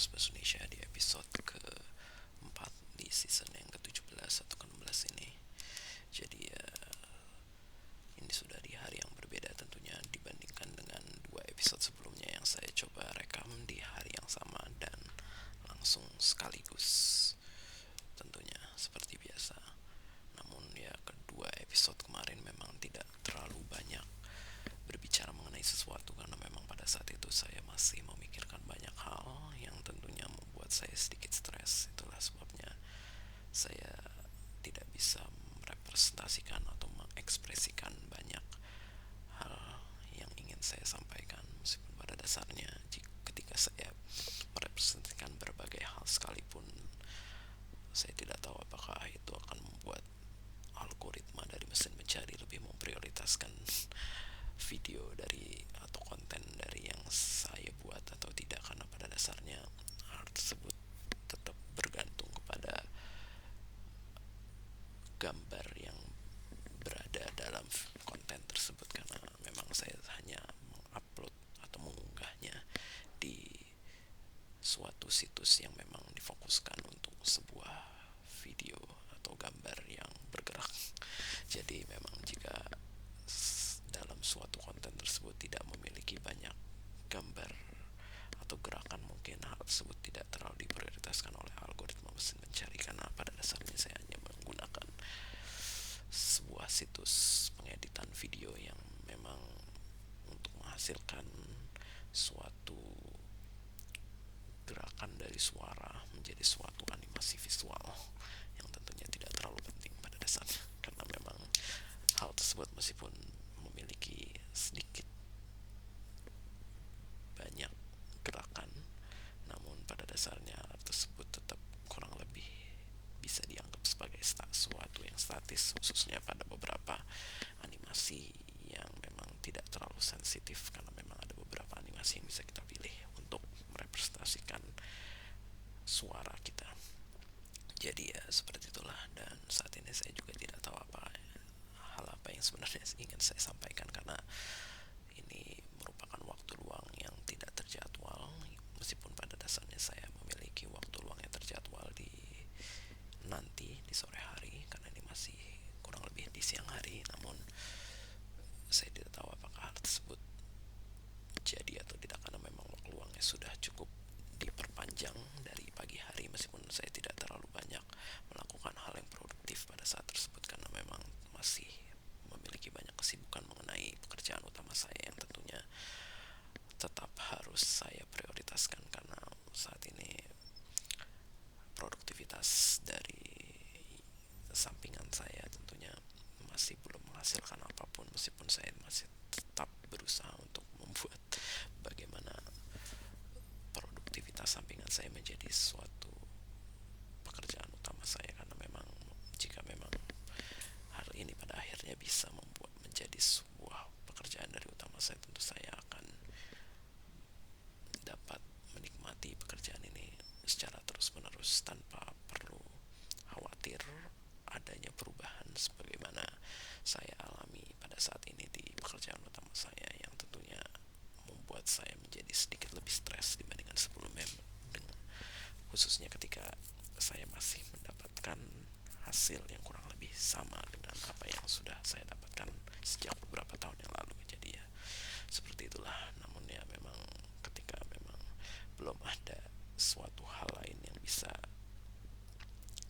Podcast Bahasa Indonesia di episode keempat di season yang ke-17 atau ke-16 ini. Jadi ini sudah di hari yang berbeda tentunya dibandingkan dengan dua episode sebelumnya yang saya coba rekam di hari yang sama dan langsung sekaligus tentunya seperti biasa. Namun ya kedua episode kemarin memang tidak terlalu banyak berbicara mengenai sesuatu karena memang pada saat itu saya masih memikirkan banyak hal yang tentunya membuat saya sedikit stres. Itulah sebabnya saya tidak bisa merepresentasikan atau mengekspresikan banyak hal yang ingin saya sampaikan, meskipun pada dasarnya ketika saya merepresentasikan berbagai hal sekalipun, saya tidak tahu apakah itu akan membuat algoritma dari mesin pencari lebih memprioritaskan video dari atau konten dari yang saya buat atau tidak, karena pada dasarnya hal tersebut tetap bergantung kepada gambar yang berada dalam konten tersebut, karena memang saya hanya mengupload atau mengunggahnya di suatu situs yang memang difokuskan untuk sebuah video atau gambar yang bergerak. Jadi memang jika dalam suatu konten tersebut tidak memiliki banyak gambar atau gerakan, mungkin hal tersebut tidak terlalu diprioritaskan oleh algoritma mesin pencari, karena pada dasarnya saya hanya menggunakan sebuah situs pengeditan video yang memang untuk menghasilkan suatu gerakan dari suara menjadi suatu animasi visual yang tentunya tidak terlalu penting pada dasarnya, karena memang hal tersebut meskipun memiliki sedikit banyak gerakan, namun pada dasarnya hal tersebut tetap kurang lebih bisa dianggap sebagai sesuatu yang statis, khususnya pada beberapa animasi yang memang tidak terlalu sensitif, karena memang ada beberapa animasi yang bisa kita pilih untuk merepresentasikan suara kita. Jadi ya seperti itulah, dan saat ini saya juga tidak tahu hal apa yang sebenarnya ingin saya sampaikan, karena ini merupakan waktu luang yang tidak terjadwal, meskipun pada dasarnya saya memiliki waktu luang yang terjadwal nanti di sore hari, karena ini masih kurang lebih di siang hari. Namun saya tidak tahu apakah hal tersebut jadi atau tidak, karena memang waktu luangnya sudah cukup diperpanjang dari pagi hari, meskipun saya tidak terlalu banyak melakukan hal yang produktif pada saat tersebut, karena memang masih memiliki banyak kesibukan mengenai pekerjaan utama saya yang tentunya tetap harus saya prioritaskan, karena saat ini produktivitas dari sampingan saya tentunya masih belum menghasilkan apapun, meskipun saya masih tetap berusaha untuk membuat bagaimana produktivitas sampingan saya menjadi suatu pekerjaan utama saya, karena memang jika memang hal ini pada akhirnya bisa membuat menjadi sebuah pekerjaan dari utama saya, tentu saya akan dapat menikmati pekerjaan ini secara terus-menerus tanpa perlu khawatir adanya perubahan sebagaimana saya alami pada saat ini di pekerjaan utama saya, yang tentunya membuat saya menjadi sedikit lebih stres dibandingkan sebelumnya, dengan khususnya ketika saya masih mendapatkan hasil yang kurang lebih sama dengan apa yang sudah saya dapatkan sejak beberapa tahun yang lalu. Jadi ya seperti itulah. Namun ya memang ketika memang belum ada suatu hal lain yang bisa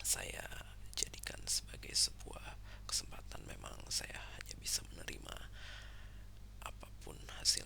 saya jadikan sebagai sebuah kesempatan, memang saya hanya bisa menerima apapun hasil